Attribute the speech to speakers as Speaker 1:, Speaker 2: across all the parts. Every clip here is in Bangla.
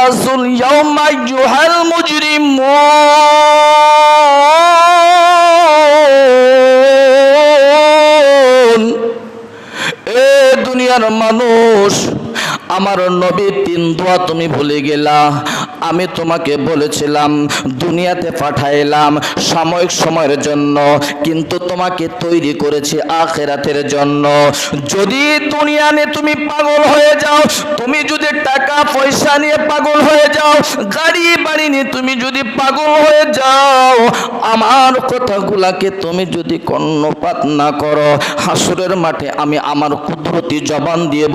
Speaker 1: وامتازوا اليوم أيها المجرمون এ দুনিয়ার মানুষ, আমার নবীর তিন দোয়া তুমি ভুলে গেলা। আমি তোমাকে বলেছিলাম দুনিয়াতে পাঠাইলাম সাময়িক সময়ের জন্য, কিন্তু তোমাকে তৈরি করেছি আখিরাতের জন্য। যদি দুনিয়া নিয়ে তুমি পাগল হয়ে যাও, তুমি যদি টাকা পয়সা নিয়ে পাগল হয়ে যাও, গাড়ি বাড়ি নিয়ে তুমি যদি পাগল হয়ে যাও, আমার কথাগুলাকে তুমি যদি কর্ণপাত না করো, হাসরের মাঠে আমি আমার কুদরতি জবান দিয়ে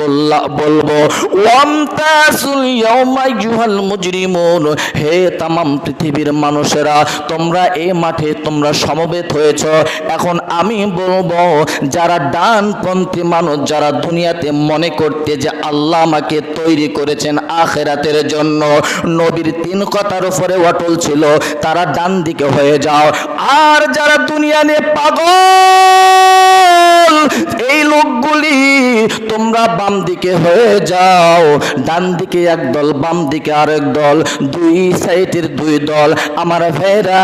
Speaker 1: বলবো ওয়ামতাসুল ইয়াউমা আইয়ুহাল মুজরিমুন, হে তামাম পৃথিবীর মানুষেরা, তোমরা এই মাঠে তোমরা সমবেত হয়েছ। এখন আমি বলবো যারা ডানপন্থী মানুষ, যারা দুনিয়াতে মনে করতে যে আল্লাহ আমাকে তৈরি করেছেন আখিরাতের জন্য, নবীর তিন কথার উপরে অটল ছিল, তারা ডান দিকে হয়ে যাও। আর যারা দুনিয়া নিয়ে পাগল, এই লোকগুলি তোমরা বাম দিকে হয়ে যাও। ডান দিকে এক দল, বাম দিকে আরেক দল, দুই সাইডের দুই দল। আমার ভাইরা,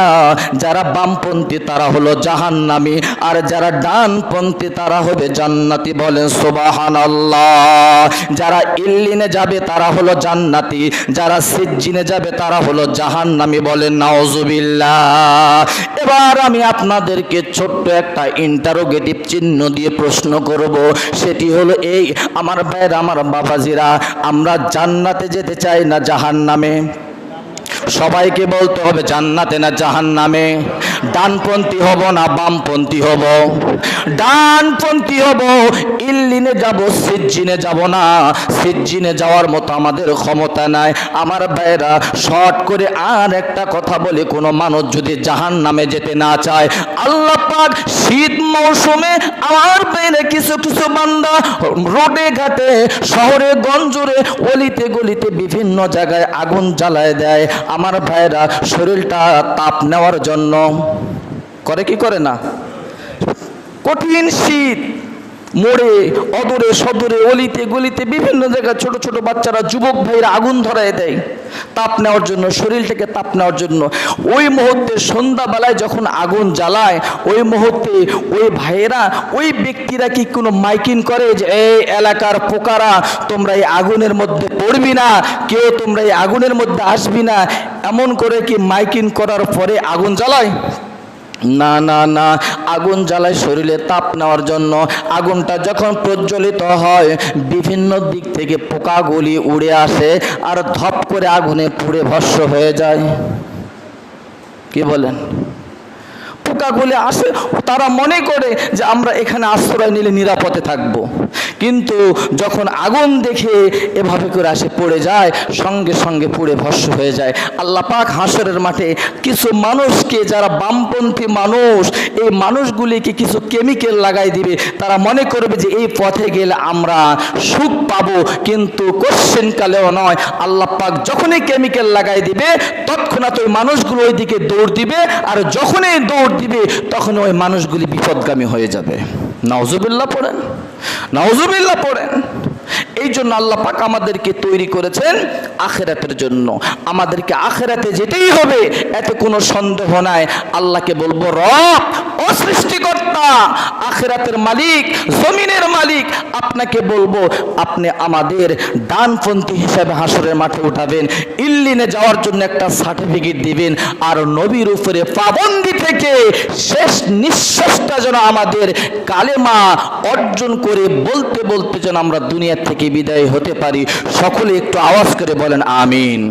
Speaker 1: যারা বামপন্থী তারা হলো জাহান্নামী, আর যারা ডানপন্থী তারা হবে জান্নাতি। বলেন সুবহানাল্লাহ। যারা ইল্লিনে যাবে তারা হলো জান্নাতি, যারা সিজ্জিনে যাবে তারা হলো জাহান্নামী। বলেন নাউজুবিল্লাহ। এবার আমি আপনাদেরকে ছোট্ট একটা ইন্টারোগেটিভ চিহ্ন দিয়ে প্রশ্ন করব, সেটি হলো এই, আমার ভাইরা, আমার বাবাজিরা, আমরা জান্নাতে যেতে চাই না জাহান্নামে? সবাইকে বলতে হবে জান্নাতে না জাহান্নামে? ডানপন্থী হব না বামপন্থী হব? ডানপন্থী হব। ইল্লিনে যাব, সিজ্জিনে যাব না। সিজ্জিনে যাওয়ার মতো আমাদের ক্ষমতা নাই। আমার ভাইরা, শর্ট করে আর একটা কথা বলে, কোনো মানুষ যদি জাহান্নামে যেতে না চায়, আল্লাহ পাক শীত মৌসুমে আমার ভাইরা কিছু কিছু বান্দা রোডে ঘাটে, শহরে গঞ্জরে, অলিতে গলিতে বিভিন্ন জায়গায় আগুন জ্বালায় দেয়। আমার ভাইরা, শরীরটা তাপ নেওয়ার জন্য করে কি করে না? কঠিন শীত, মোড়ে অদূরে সদূরে অলিতে গলিতে বিভিন্ন জায়গায় ছোট ছোট বাচ্চারা, যুবক ভাইরা আগুন ধরায় দেয় তাপ নেওয়ার জন্য, শরীরটাকে তাপ নেওয়ার জন্য। ওই মুহূর্তে সন্ধ্যাবেলায় যখন আগুন জ্বালায়, ওই মুহূর্তে ওই ভাইয়েরা, ওই ব্যক্তিরা কি কোনো মাইকিং করে যে এই এলাকার পোকারা তোমরা এই আগুনের মধ্যে পড়বি না, কেউ তোমরা এই আগুনের মধ্যে আসবি না, এমন করে কি মাইকিং করার পরে আগুন জ্বালায়? না না না, আগুন জ্বালায় শরীরে তাপ নেওয়ার জন্য। আগুনটা যখন প্রজ্বলিত হয়, বিভিন্ন দিক থেকে পোকাগুলি উড়ে আসে, আর ধপ করে আগুনে পুড়ে ভস্ম হয়ে যায়। কি বলেন? পোকাগুলি আসে, তারা মনে করে যে আমরা এখানে আশ্রয় নিলে নিরাপদে থাকবো, কিন্তু যখন আগুন দেখে এভাবে করে আসে, পড়ে যায়, সঙ্গে সঙ্গে পুড়ে ভস্ম হয়ে যায়। আল্লাহ পাক হাসরের মাঠে কিছু মানুষকে, যারা বামপন্থী মানুষ, এই মানুষগুলিকে কিছু কেমিক্যাল লাগাই দিবে। তারা মনে করবে যে এই পথে গেলে আমরা সুখ পাবো, কিন্তু কোশ্চেন কালেও নয়। আল্লাহ পাক যখনই কেমিক্যাল লাগাই দিবে, তৎক্ষণাৎ ওই মানুষগুলো ওই দিকে দৌড় দিবে, আর যখনই দৌড় দিবে তখন ওই মানুষগুলি বিপদগামী হয়ে যাবে। নাউজুবিল্লাহ পড়েন, নাউজুবিল্লাহ পড়েন। এই জন্য আল্লাহ পাক আমাদেরকে তৈরি করেছেন আখিরাতের জন্য। আমাদেরকে আখিরাতে যেতেই হবে, এতে কোনো সন্দেহ নাই। আল্লাহকে বলবো রব, ও সৃষ্টিকর্তা, আখিরাতের মালিক, জমিনের মালিক, আপনাকে বলবো আপনি আমাদের ডানপন্থী হিসাবে হাসরের মাঠে উঠাবেন, ইল্লিনে যাওয়ার জন্য একটা সার্টিফিকেট দিবেন, আর নবীর উপরে পাবন্দি থেকে শেষ নিঃশ্বাসটা যেন আমাদের কালেমা অর্জন করে বলতে বলতে যেন আমরা দুনিয়া থেকে বিদায় হতে পারি। সকলে একটু আওয়াজ করে বলেন আমিন।